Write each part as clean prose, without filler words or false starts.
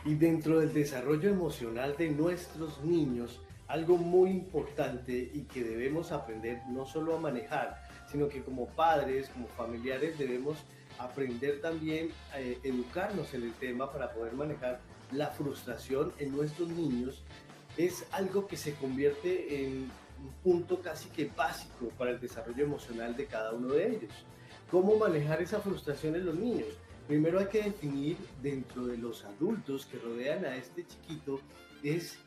Y dentro del desarrollo emocional de nuestros niños, algo muy importante y que debemos aprender no solo a manejar, sino que como padres, como familiares, debemos aprender también a educarnos en el tema para poder manejar la frustración en nuestros niños. Es algo que se convierte en un punto casi que básico para el desarrollo emocional de cada uno de ellos. ¿Cómo manejar esa frustración en los niños? Primero hay que definir dentro de los adultos que rodean a este chiquito es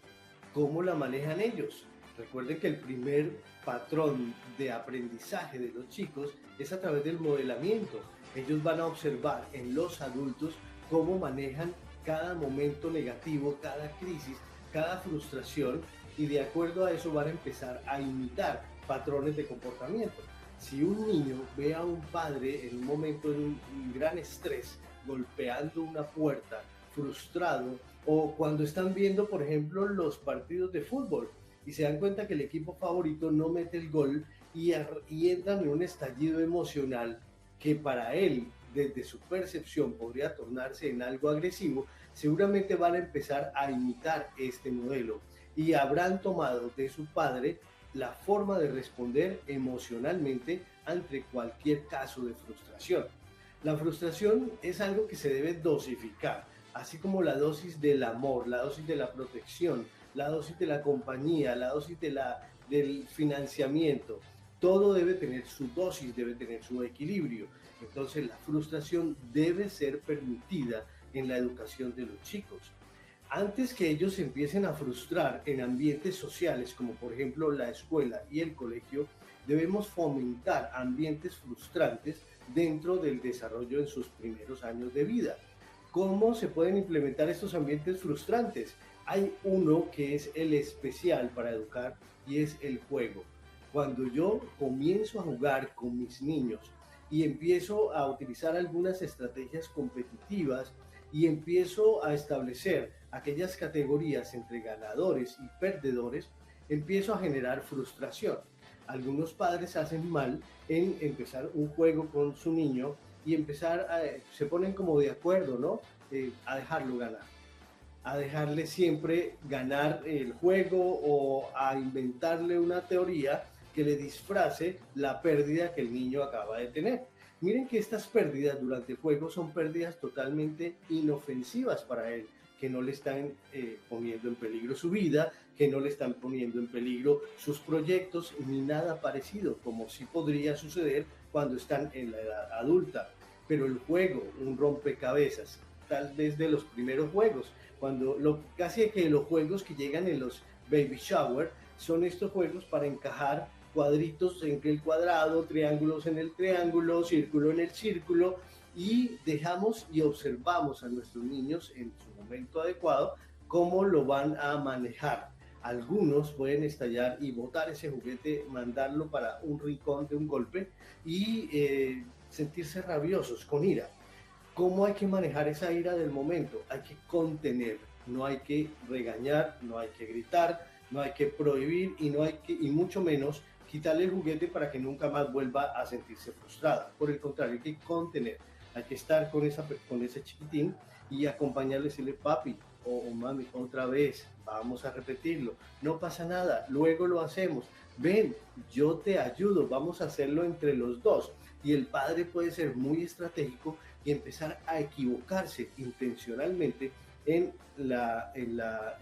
cómo la manejan ellos. Recuerden que el primer patrón de aprendizaje de los chicos es a través del modelamiento. Ellos van a observar en los adultos cómo manejan cada momento negativo, cada crisis, cada frustración y de acuerdo a eso van a empezar a imitar patrones de comportamiento. Si un niño ve a un padre en un momento de un gran estrés golpeando una puerta, frustrado, o cuando están viendo, por ejemplo, los partidos de fútbol y se dan cuenta que el equipo favorito no mete el gol y entran en un estallido emocional que para él, desde su percepción, podría tornarse en algo agresivo, seguramente van a empezar a imitar este modelo y habrán tomado de su padre la forma de responder emocionalmente ante cualquier caso de frustración. La frustración es algo que se debe dosificar, así como la dosis del amor, la dosis de la protección, la dosis de la compañía, la dosis del financiamiento. Todo debe tener su dosis, debe tener su equilibrio. Entonces la frustración debe ser permitida en la educación de los chicos. Antes que ellos se empiecen a frustrar en ambientes sociales, como por ejemplo la escuela y el colegio, debemos fomentar ambientes frustrantes dentro del desarrollo en sus primeros años de vida. ¿Cómo se pueden implementar estos ambientes frustrantes? Hay uno que es el especial para educar y es el juego. Cuando yo comienzo a jugar con mis niños y empiezo a utilizar algunas estrategias competitivas y empiezo a establecer aquellas categorías entre ganadores y perdedores, empiezo a generar frustración. Algunos padres hacen mal en empezar un juego con su niño y se ponen como de acuerdo, ¿no? A dejarlo ganar, a dejarle siempre ganar el juego o a inventarle una teoría que le disfrace la pérdida que el niño acaba de tener. Miren que estas pérdidas durante el juego son pérdidas totalmente inofensivas para él, que no le están poniendo en peligro su vida, que no le están poniendo en peligro sus proyectos, ni nada parecido, como sí podría suceder cuando están en la edad adulta. Pero el juego, un rompecabezas, tal vez de los primeros juegos, casi que los juegos que llegan en los baby shower son estos juegos para encajar cuadritos en el cuadrado, triángulos en el triángulo, círculo en el círculo y dejamos y observamos a nuestros niños en su momento adecuado cómo lo van a manejar. Algunos pueden estallar y botar ese juguete, mandarlo para un rincón de un golpe y sentirse rabiosos con ira. ¿Cómo hay que manejar esa ira del momento? Hay que contener, no hay que regañar, no hay que gritar, no hay que prohibir y mucho menos quitarle el juguete para que nunca más vuelva a sentirse frustrada. Por el contrario, hay que contener, hay que estar con ese chiquitín y acompañarle y decirle, papi o mami, otra vez, vamos a repetirlo, no pasa nada, luego lo hacemos, ven, yo te ayudo, vamos a hacerlo entre los dos. Y el padre puede ser muy estratégico y empezar a equivocarse intencionalmente en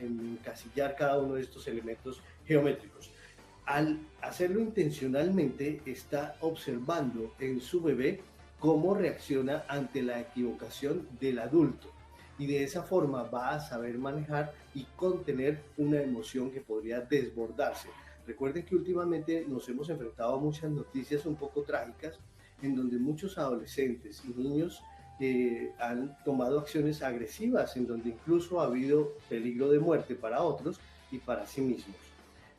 encasillar cada uno de estos elementos geométricos. Al hacerlo intencionalmente, está observando en su bebé cómo reacciona ante la equivocación del adulto. Y de esa forma va a saber manejar y contener una emoción que podría desbordarse. Recuerden que últimamente nos hemos enfrentado a muchas noticias un poco trágicas en donde muchos adolescentes y niños han tomado acciones agresivas, en donde incluso ha habido peligro de muerte para otros y para sí mismos.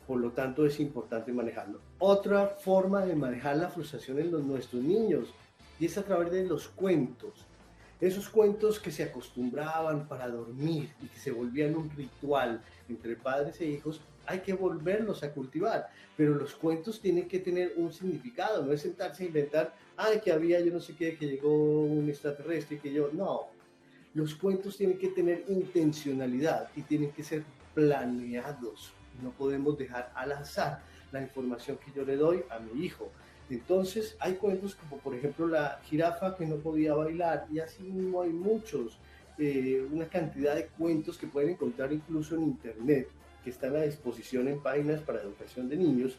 Por lo tanto, es importante manejarlo. Otra forma de manejar la frustración en nuestros niños y es a través de los cuentos. Esos cuentos que se acostumbraban para dormir y que se volvían un ritual entre padres e hijos, hay que volverlos a cultivar. Pero los cuentos tienen que tener un significado, no es sentarse a inventar, ay, que había yo no sé qué, que llegó un extraterrestre, que yo, no. Los cuentos tienen que tener intencionalidad y tienen que ser planeados. No podemos dejar al azar la información que yo le doy a mi hijo. Entonces hay cuentos como por ejemplo la jirafa que no podía bailar, y así mismo hay muchos, una cantidad de cuentos que pueden encontrar incluso en internet, que están a disposición en páginas para educación de niños,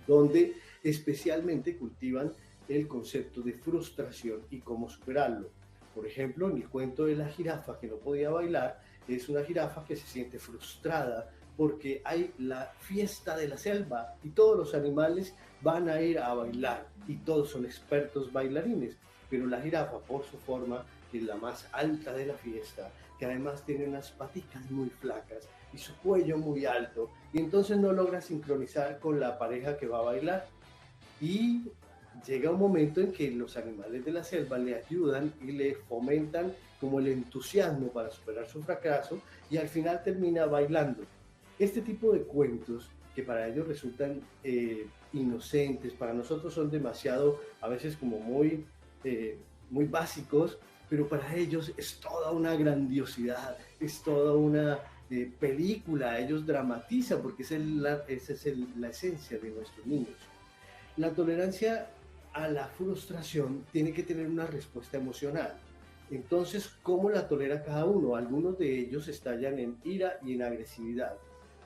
donde especialmente cultivan el concepto de frustración y cómo superarlo. Por ejemplo, en el cuento de la jirafa que no podía bailar, es una jirafa que se siente frustrada porque hay la fiesta de la selva y todos los animales van a ir a bailar y todos son expertos bailarines, pero la jirafa, por su forma, que es la más alta de la fiesta, que además tiene unas paticas muy flacas y su cuello muy alto, y entonces no logra sincronizar con la pareja que va a bailar. Y llega un momento en que los animales de la selva le ayudan y le fomentan como el entusiasmo para superar su fracaso, y al final termina bailando. Este tipo de cuentos que para ellos resultan inocentes, para nosotros son demasiado, a veces como muy básicos, pero para ellos es toda una grandiosidad, es toda una película, ellos dramatizan porque esa es la esencia de nuestros niños. La tolerancia a la frustración tiene que tener una respuesta emocional. Entonces, ¿cómo la tolera cada uno? Algunos de ellos estallan en ira y en agresividad.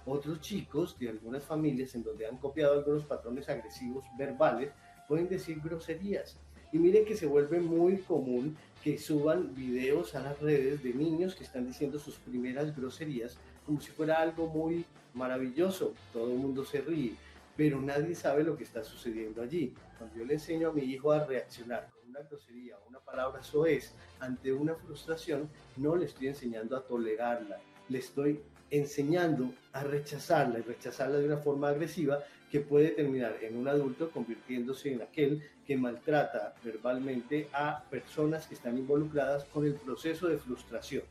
Otros chicos de algunas familias en donde han copiado algunos patrones agresivos verbales pueden decir groserías. Y miren que se vuelve muy común que suban videos a las redes de niños que están diciendo sus primeras groserías como si fuera algo muy maravilloso. Todo el mundo se ríe, pero nadie sabe lo que está sucediendo allí. Cuando yo le enseño a mi hijo a reaccionar con una grosería o una palabra soez ante una frustración, no le estoy enseñando a tolerarla, le estoy enseñando a rechazarla, y rechazarla de una forma agresiva que puede terminar en un adulto convirtiéndose en aquel que maltrata verbalmente a personas que están involucradas con el proceso de frustración.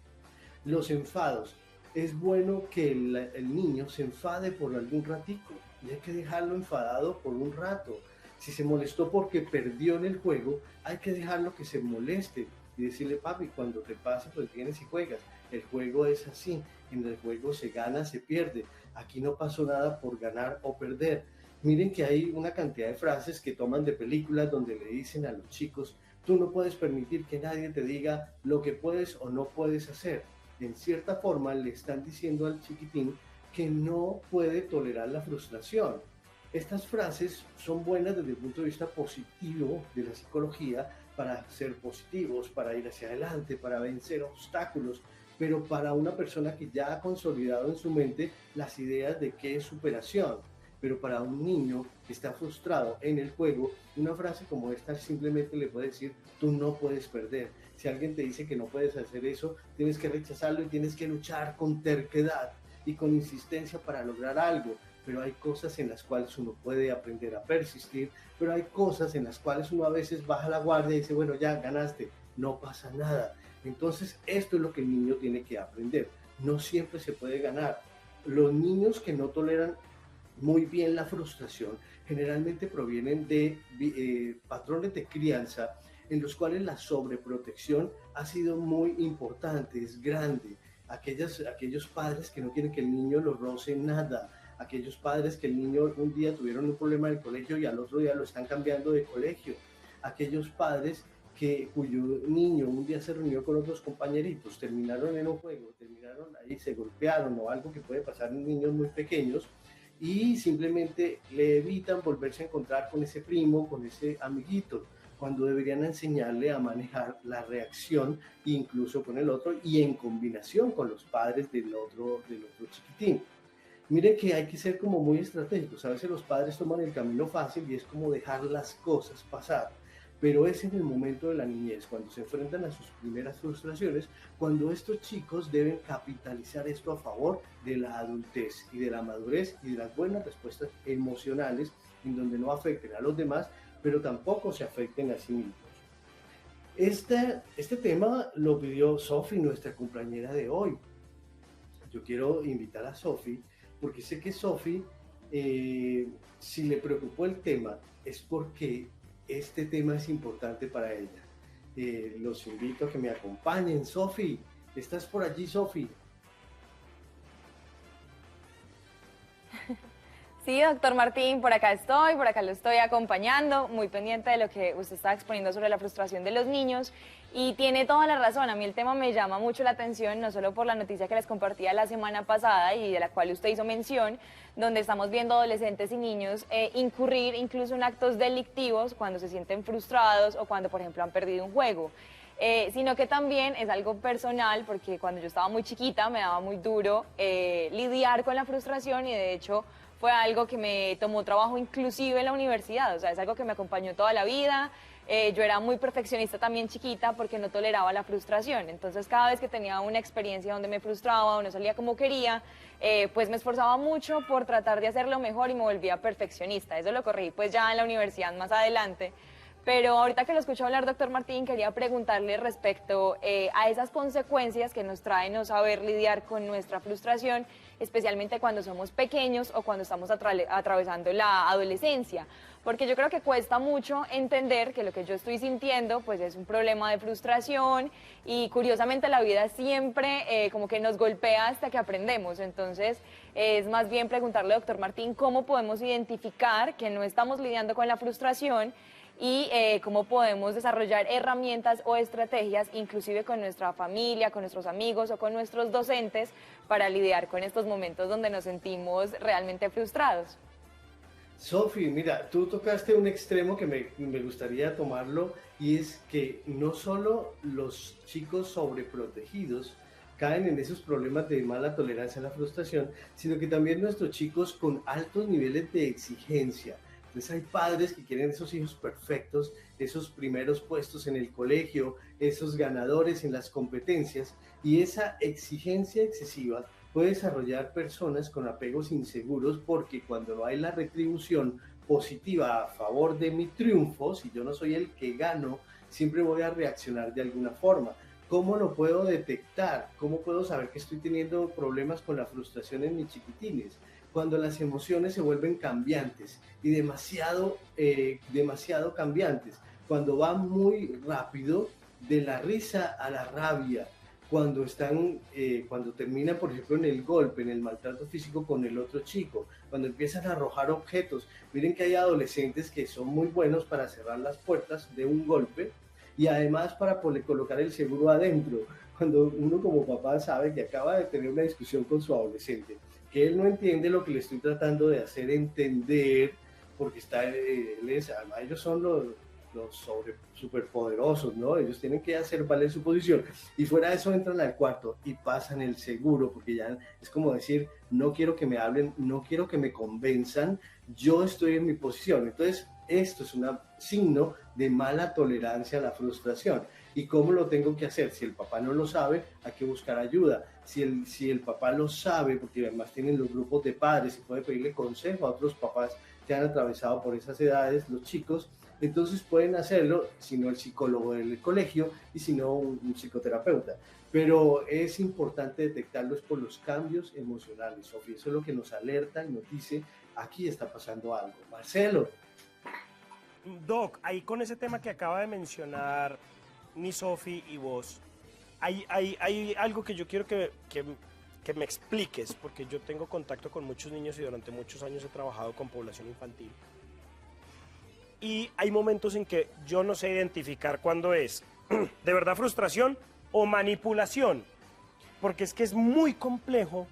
Los enfados. Es bueno que el niño se enfade por algún ratico y hay que dejarlo enfadado por un rato. Si se molestó porque perdió en el juego, hay que dejarlo que se moleste y decirle, papi, cuando te pase, pues vienes y juegas. El juego es así, en el juego se gana, se pierde. Aquí no pasó nada por ganar o perder. Miren que hay una cantidad de frases que toman de películas donde le dicen a los chicos, tú no puedes permitir que nadie te diga lo que puedes o no puedes hacer. En cierta forma le están diciendo al chiquitín que no puede tolerar la frustración. Estas frases son buenas desde el punto de vista positivo de la psicología, para ser positivos, para ir hacia adelante, para vencer obstáculos, pero para una persona que ya ha consolidado en su mente las ideas de qué es superación. Pero para un niño que está frustrado en el juego, una frase como esta simplemente le puede decir, tú no puedes perder. Si alguien te dice que no puedes hacer eso, tienes que rechazarlo y tienes que luchar con terquedad y con insistencia para lograr algo. Pero hay cosas en las cuales uno puede aprender a persistir, pero hay cosas en las cuales uno a veces baja la guardia y dice, bueno, ya ganaste, no pasa nada. Entonces, esto es lo que el niño tiene que aprender. No siempre se puede ganar. Los niños que no toleran muy bien la frustración generalmente provienen de patrones de crianza en los cuales la sobreprotección ha sido muy importante, es grande. Aquellos padres que no quieren que el niño lo roce nada, aquellos padres que el niño un día tuvieron un problema en el colegio y al otro día lo están cambiando de colegio, aquellos padres cuyo niño un día se reunió con otros compañeritos, terminaron en un juego, terminaron ahí, se golpearon o algo que puede pasar en niños muy pequeños, y simplemente le evitan volverse a encontrar con ese primo, con ese amiguito, cuando deberían enseñarle a manejar la reacción incluso con el otro y en combinación con los padres del otro chiquitín. Mire que hay que ser como muy estratégicos. A veces los padres toman el camino fácil y es como dejar las cosas pasar. Pero es en el momento de la niñez, cuando se enfrentan a sus primeras frustraciones, cuando estos chicos deben capitalizar esto a favor de la adultez y de la madurez y de las buenas respuestas emocionales, en donde no afecten a los demás, pero tampoco se afecten a sí mismos. Este tema lo pidió Sofi, nuestra compañera de hoy. Yo quiero invitar a Sofi, porque sé que Sofi, si le preocupó el tema, es porque este tema es importante para ella. los invito a que me acompañen. Sofi, ¿estás por allí, Sofi? Sí, doctor Martín, por acá lo estoy acompañando, muy pendiente de lo que usted está exponiendo sobre la frustración de los niños y tiene toda la razón. A mí el tema me llama mucho la atención, no solo por la noticia que les compartía la semana pasada y de la cual usted hizo mención, donde estamos viendo adolescentes y niños incurrir incluso en actos delictivos cuando se sienten frustrados o cuando, por ejemplo, han perdido un juego. Sino que también es algo personal, porque cuando yo estaba muy chiquita me daba muy duro lidiar con la frustración y de hecho fue algo que me tomó trabajo inclusive en la universidad, o sea, es algo que me acompañó toda la vida. Yo era muy perfeccionista también chiquita porque no toleraba la frustración, entonces cada vez que tenía una experiencia donde me frustraba o no salía como quería, pues me esforzaba mucho por tratar de hacerlo mejor y me volvía perfeccionista. Eso lo corregí pues ya en la universidad más adelante. Pero ahorita que lo escucho hablar, doctor Martín, quería preguntarle respecto a esas consecuencias que nos trae no saber lidiar con nuestra frustración, especialmente cuando somos pequeños o cuando estamos atravesando la adolescencia. Porque yo creo que cuesta mucho entender que lo que yo estoy sintiendo pues es un problema de frustración y curiosamente la vida siempre como que nos golpea hasta que aprendemos. Entonces es más bien preguntarle, doctor Martín, cómo podemos identificar que no estamos lidiando con la frustración y cómo podemos desarrollar herramientas o estrategias, inclusive con nuestra familia, con nuestros amigos o con nuestros docentes, para lidiar con estos momentos donde nos sentimos realmente frustrados. Sofi, mira, tú tocaste un extremo que me gustaría tomarlo y es que no solo los chicos sobreprotegidos caen en esos problemas de mala tolerancia a la frustración, sino que también nuestros chicos con altos niveles de exigencia. Entonces hay padres que quieren esos hijos perfectos, esos primeros puestos en el colegio, esos ganadores en las competencias y esa exigencia excesiva puede desarrollar personas con apegos inseguros porque cuando no hay la retribución positiva a favor de mi triunfo, si yo no soy el que gano, siempre voy a reaccionar de alguna forma. ¿Cómo lo puedo detectar? ¿Cómo puedo saber que estoy teniendo problemas con la frustración en mis chiquitines? Cuando las emociones se vuelven cambiantes y demasiado cambiantes. Cuando va muy rápido de la risa a la rabia, cuando termina, por ejemplo, en el golpe, en el maltrato físico con el otro chico, cuando empiezan a arrojar objetos. Miren que hay adolescentes que son muy buenos para cerrar las puertas de un golpe y además para colocar el seguro adentro. Cuando uno como papá sabe que acaba de tener una discusión con su adolescente, que él no entiende lo que le estoy tratando de hacer entender, porque además ellos son los superpoderosos, ¿no? Ellos tienen que hacer valer su posición. Y fuera de eso entran al cuarto y pasan el seguro, porque ya es como decir, no quiero que me hablen, no quiero que me convenzan, yo estoy en mi posición. Entonces, esto es un signo de mala tolerancia a la frustración. ¿Y cómo lo tengo que hacer? Si el papá no lo sabe, hay que buscar ayuda. Si el papá lo sabe, porque además tienen los grupos de padres y puede pedirle consejo a otros papás que han atravesado por esas edades, los chicos, entonces pueden hacerlo, si no el psicólogo del colegio y si no un psicoterapeuta. Pero es importante detectarlos por los cambios emocionales, Sofía. Eso es lo que nos alerta y nos dice, aquí está pasando algo. Marcelo. Doc, ahí con ese tema que acaba de mencionar ni Sofi y vos, hay algo que yo quiero que me expliques, porque yo tengo contacto con muchos niños y durante muchos años he trabajado con población infantil. Y hay momentos en que yo no sé identificar cuándo es de verdad frustración o manipulación, porque es que es muy complejo,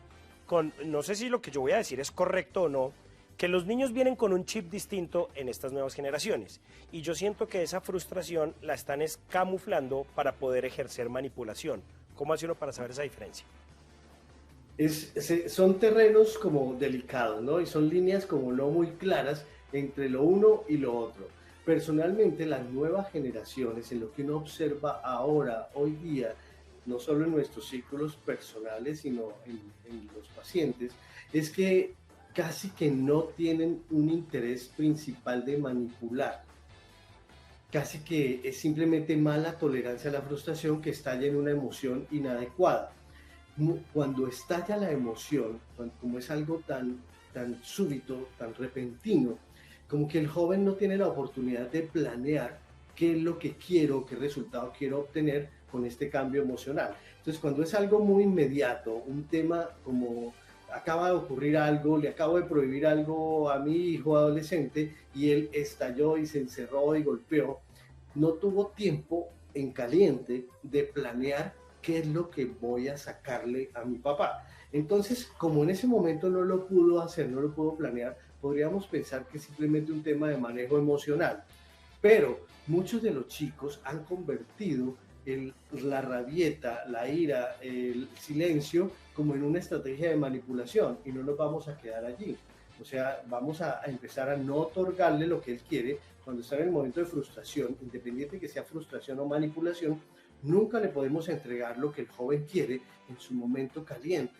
no sé si lo que yo voy a decir es correcto o no, que los niños vienen con un chip distinto en estas nuevas generaciones. Y yo siento que esa frustración la están camuflando para poder ejercer manipulación. ¿Cómo hace uno para saber esa diferencia? Son terrenos como delicados, ¿no? Y son líneas como no muy claras entre lo uno y lo otro. Personalmente, las nuevas generaciones, en lo que uno observa ahora, hoy día, no solo en nuestros círculos personales, sino en los pacientes, es que casi que no tienen un interés principal de manipular. Casi que es simplemente mala tolerancia a la frustración que estalla en una emoción inadecuada. Cuando estalla la emoción, como es algo tan súbito, tan repentino, como que el joven no tiene la oportunidad de planear qué es lo que quiero, qué resultado quiero obtener con este cambio emocional. Entonces, cuando es algo muy inmediato, un tema como acaba de ocurrir algo, le acabo de prohibir algo a mi hijo adolescente y él estalló y se encerró y golpeó, no tuvo tiempo en caliente de planear qué es lo que voy a sacarle a mi papá. Entonces, como en ese momento no lo pudo hacer, no lo pudo planear, podríamos pensar que es simplemente un tema de manejo emocional. Pero muchos de los chicos han convertido la rabieta, la ira, el silencio como en una estrategia de manipulación y no nos vamos a quedar allí. O sea, vamos a empezar a no otorgarle lo que él quiere cuando está en el momento de frustración, independiente de que sea frustración o manipulación, nunca le podemos entregar lo que el joven quiere en su momento caliente.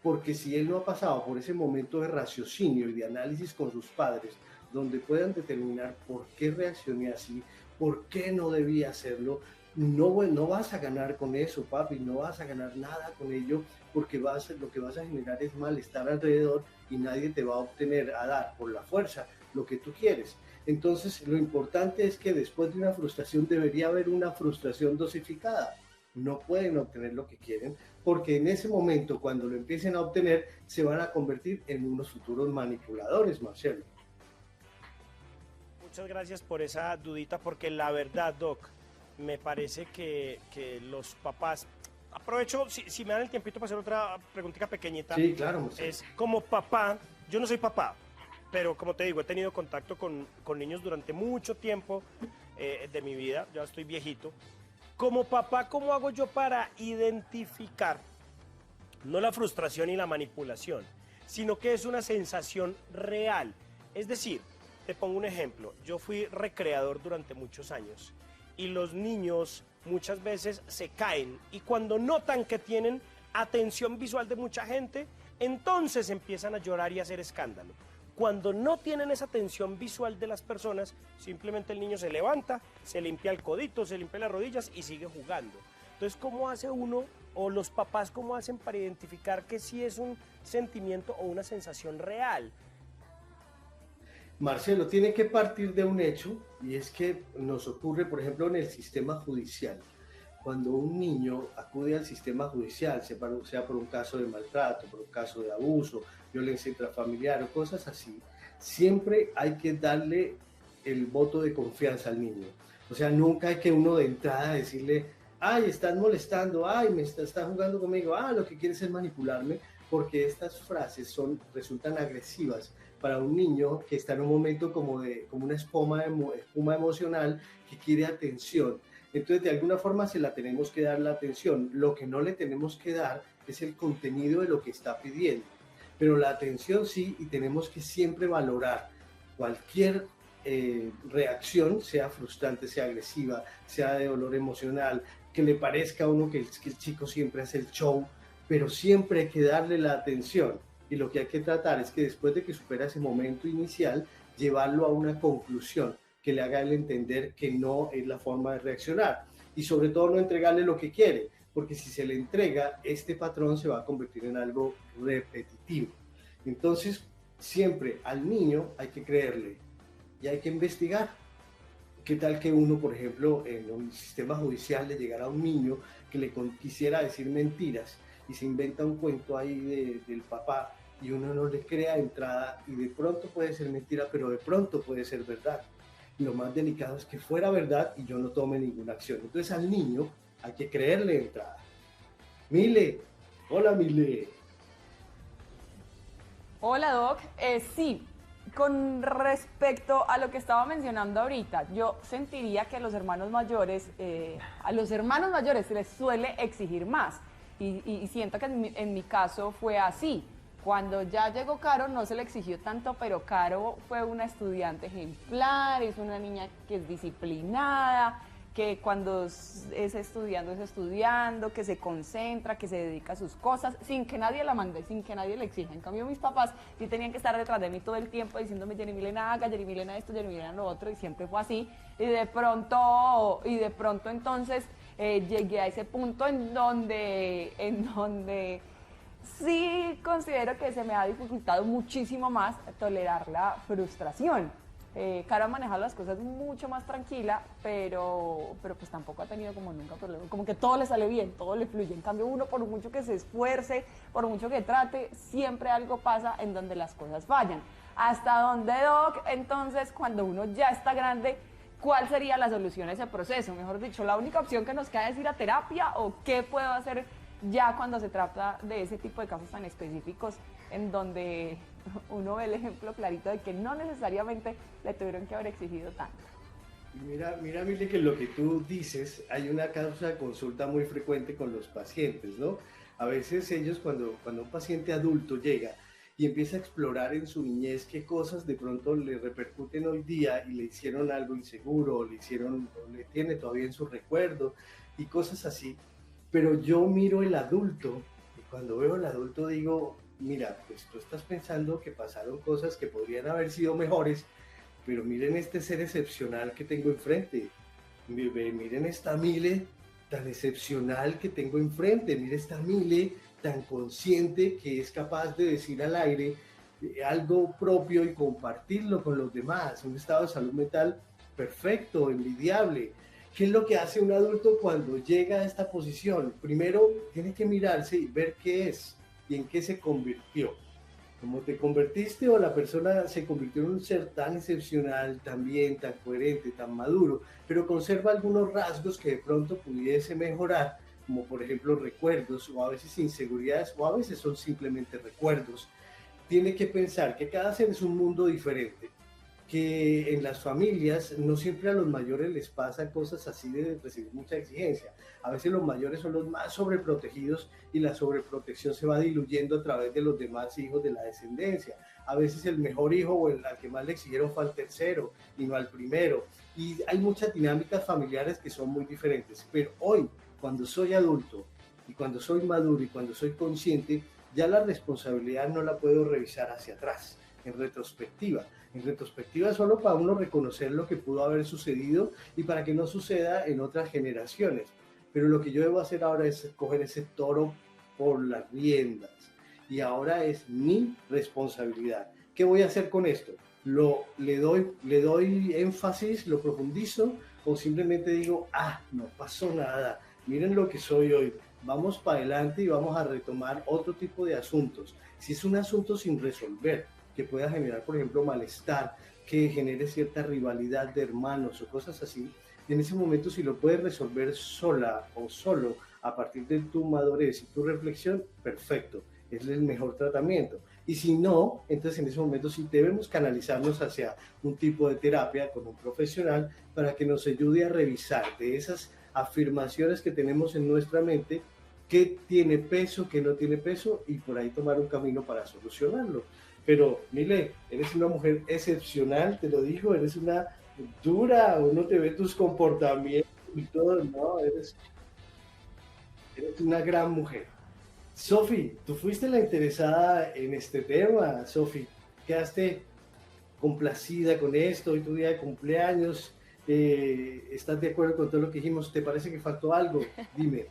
Porque si él no ha pasado por ese momento de raciocinio y de análisis con sus padres, donde puedan determinar por qué reaccioné así, por qué no debía hacerlo, no vas a ganar con eso, papi, no vas a ganar nada con ello, porque lo que vas a generar es malestar alrededor y nadie te va a obtener, a dar por la fuerza lo que tú quieres. Entonces, lo importante es que después de una frustración debería haber una frustración dosificada. No pueden obtener lo que quieren, porque en ese momento, cuando lo empiecen a obtener, se van a convertir en unos futuros manipuladores, Marcelo. Muchas gracias por esa dudita, porque la verdad, Doc, me parece que los papás... Aprovecho, si me dan el tiempito para hacer otra preguntita pequeñita. Sí, claro, Marcelo. Es como papá, yo no soy papá, pero como te digo, he tenido contacto con niños durante mucho tiempo de mi vida, ya estoy viejito. Como papá, ¿cómo hago yo para identificar no la frustración y la manipulación, sino que es una sensación real? Es decir, te pongo un ejemplo, yo fui recreador durante muchos años y los niños muchas veces se caen y cuando notan que tienen atención visual de mucha gente, entonces empiezan a llorar y a hacer escándalo. Cuando no tienen esa atención visual de las personas, simplemente el niño se levanta, se limpia el codito, se limpia las rodillas y sigue jugando. Entonces, ¿cómo hace uno o los papás cómo hacen para identificar que sí es un sentimiento o una sensación real? Marcelo, tiene que partir de un hecho y es que nos ocurre, por ejemplo, en el sistema judicial. Cuando un niño acude al sistema judicial, sea por un caso de maltrato, por un caso de abuso, violencia intrafamiliar o cosas así, siempre hay que darle el voto de confianza al niño. O sea, nunca hay que uno de entrada decirle, ay, estás molestando, ay, está jugando conmigo, lo que quieres es manipularme, porque estas frases resultan agresivas para un niño que está en un momento como una espuma emocional que quiere atención. Entonces, de alguna forma se la tenemos que dar la atención. Lo que no le tenemos que dar es el contenido de lo que está pidiendo. Pero la atención sí, y tenemos que siempre valorar cualquier reacción, sea frustrante, sea agresiva, sea de dolor emocional, que le parezca a uno que el chico siempre hace el show, pero siempre hay que darle la atención. Y lo que hay que tratar es que después de que supera ese momento inicial, llevarlo a una conclusión que le haga él entender que no es la forma de reaccionar. Y sobre todo no entregarle lo que quiere, porque si se le entrega, este patrón se va a convertir en algo repetitivo. Entonces, siempre al niño hay que creerle y hay que investigar. ¿Qué tal que uno, por ejemplo, en un sistema judicial le llegara a un niño que le quisiera decir mentiras y se inventa un cuento ahí del papá y uno no le crea de entrada y de pronto puede ser mentira, pero de pronto puede ser verdad? Lo más delicado es que fuera verdad y yo no tome ninguna acción. Entonces al niño hay que creerle de entrada. Mile, hola Mile. Hola Doc, sí, con respecto a lo que estaba mencionando ahorita, yo sentiría que a los hermanos mayores se les suele exigir más y siento que en mi caso fue así. Cuando ya llegó Caro no se le exigió tanto, pero Caro fue una estudiante ejemplar, es una niña que es disciplinada, que cuando es estudiando, que se concentra, que se dedica a sus cosas, sin que nadie la mande, sin que nadie le exija. En cambio, mis papás sí tenían que estar detrás de mí todo el tiempo diciéndome, Jenny Milena haga, Jenny Milena esto, Jenny Milena lo otro, y siempre fue así. Y de pronto entonces llegué a ese punto en donde sí considero que se me ha dificultado muchísimo más tolerar la frustración. Caro ha manejado las cosas mucho más tranquila, pero pues tampoco ha tenido como nunca problema, como que todo le sale bien, todo le fluye. En cambio uno, por mucho que se esfuerce, por mucho que trate, siempre algo pasa en donde las cosas fallan. ¿Hasta dónde, Doc? Entonces, cuando uno ya está grande, ¿cuál sería la solución a ese proceso? Mejor dicho, ¿la única opción que nos queda es ir a terapia o qué puedo hacer ya cuando se trata de ese tipo de casos tan específicos en donde uno ve el ejemplo clarito de que no necesariamente le tuvieron que haber exigido tanto? Mira, Mile, que lo que tú dices, hay una causa de consulta muy frecuente con los pacientes, ¿no? A veces ellos, cuando un paciente adulto llega y empieza a explorar en su niñez qué cosas de pronto le repercuten hoy día y le hicieron algo inseguro, o le tiene todavía en su recuerdo y cosas así. Pero yo miro el adulto y cuando veo al adulto digo, mira, pues tú estás pensando que pasaron cosas que podrían haber sido mejores, pero miren este ser excepcional que tengo enfrente. Miren esta Mile tan excepcional que tengo enfrente. Miren esta Mile tan consciente que es capaz de decir al aire algo propio y compartirlo con los demás. Un estado de salud mental perfecto, envidiable. ¿Qué es lo que hace un adulto cuando llega a esta posición? Primero tiene que mirarse y ver qué es y en qué se convirtió. ¿Cómo te convertiste o la persona se convirtió en un ser tan excepcional, tan bien, tan coherente, tan maduro, pero conserva algunos rasgos que de pronto pudiese mejorar, como por ejemplo recuerdos o a veces inseguridades o a veces son simplemente recuerdos? Tiene que pensar que cada ser es un mundo diferente, que en las familias no siempre a los mayores les pasa cosas así de recibir mucha exigencia. A veces los mayores son los más sobreprotegidos y la sobreprotección se va diluyendo a través de los demás hijos de la descendencia. A veces el mejor hijo o al que más le exigieron fue al tercero y no al primero. Y hay muchas dinámicas familiares que son muy diferentes. Pero hoy, cuando soy adulto y cuando soy maduro y cuando soy consciente, ya la responsabilidad no la puedo revisar hacia atrás, en retrospectiva. En retrospectiva solo para uno reconocer lo que pudo haber sucedido y para que no suceda en otras generaciones. Pero lo que yo debo hacer ahora es coger ese toro por las riendas y ahora es mi responsabilidad. ¿Qué voy a hacer con esto? ¿Le doy énfasis, lo profundizo o simplemente digo, no pasó nada, miren lo que soy hoy, vamos para adelante y vamos a retomar otro tipo de asuntos? Si es un asunto sin resolver, que pueda generar, por ejemplo, malestar, que genere cierta rivalidad de hermanos o cosas así, en ese momento si lo puedes resolver sola o solo a partir de tu madurez y tu reflexión, perfecto, es el mejor tratamiento. Y si no, entonces en ese momento sí debemos canalizarnos hacia un tipo de terapia con un profesional para que nos ayude a revisar de esas afirmaciones que tenemos en nuestra mente, qué tiene peso, qué no tiene peso, y por ahí tomar un camino para solucionarlo. Pero, Mile, eres una mujer excepcional, te lo digo, eres una dura, uno te ve tus comportamientos y todo, no, eres una gran mujer. Sofi, tú fuiste la interesada en este tema, Sofi, quedaste complacida con esto, hoy tu día de cumpleaños, ¿estás de acuerdo con todo lo que dijimos? ¿Te parece que faltó algo? Dime.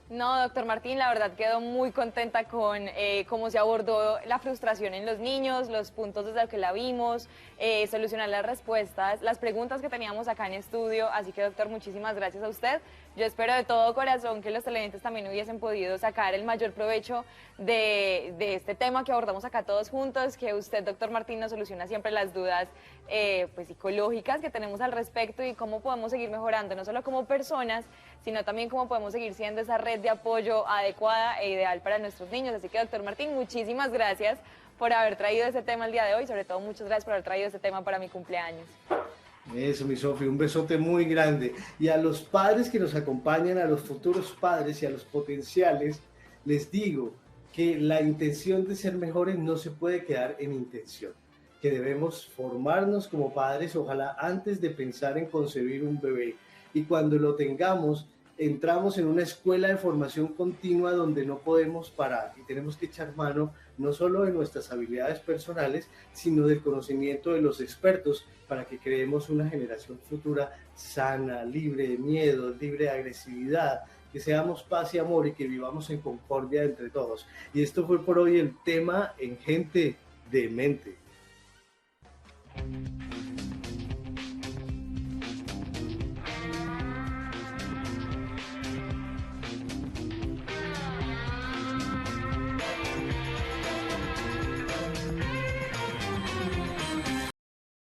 No, doctor Martín, la verdad quedo muy contenta con cómo se abordó la frustración en los niños, los puntos desde los que la vimos, solucionar las respuestas, las preguntas que teníamos acá en estudio. Así que, doctor, muchísimas gracias a usted. Yo espero de todo corazón que los televidentes también hubiesen podido sacar el mayor provecho de este tema que abordamos acá todos juntos, que usted, doctor Martín, nos soluciona siempre las dudas pues psicológicas que tenemos al respecto y cómo podemos seguir mejorando, no solo como personas, sino también cómo podemos seguir siendo esa red de apoyo adecuada e ideal para nuestros niños. Así que, doctor Martín, muchísimas gracias por haber traído ese tema el día de hoy, sobre todo muchas gracias por haber traído ese tema para mi cumpleaños. Eso, mi Sofi, un besote muy grande. Y a los padres que nos acompañan, a los futuros padres y a los potenciales, les digo que la intención de ser mejores no se puede quedar en intención, que debemos formarnos como padres, ojalá antes de pensar en concebir un bebé. Y cuando lo tengamos, entramos en una escuela de formación continua donde no podemos parar y tenemos que echar mano no solo de nuestras habilidades personales, sino del conocimiento de los expertos para que creemos una generación futura sana, libre de miedo, libre de agresividad, que seamos paz y amor y que vivamos en concordia entre todos. Y esto fue por hoy el tema en Gente demente.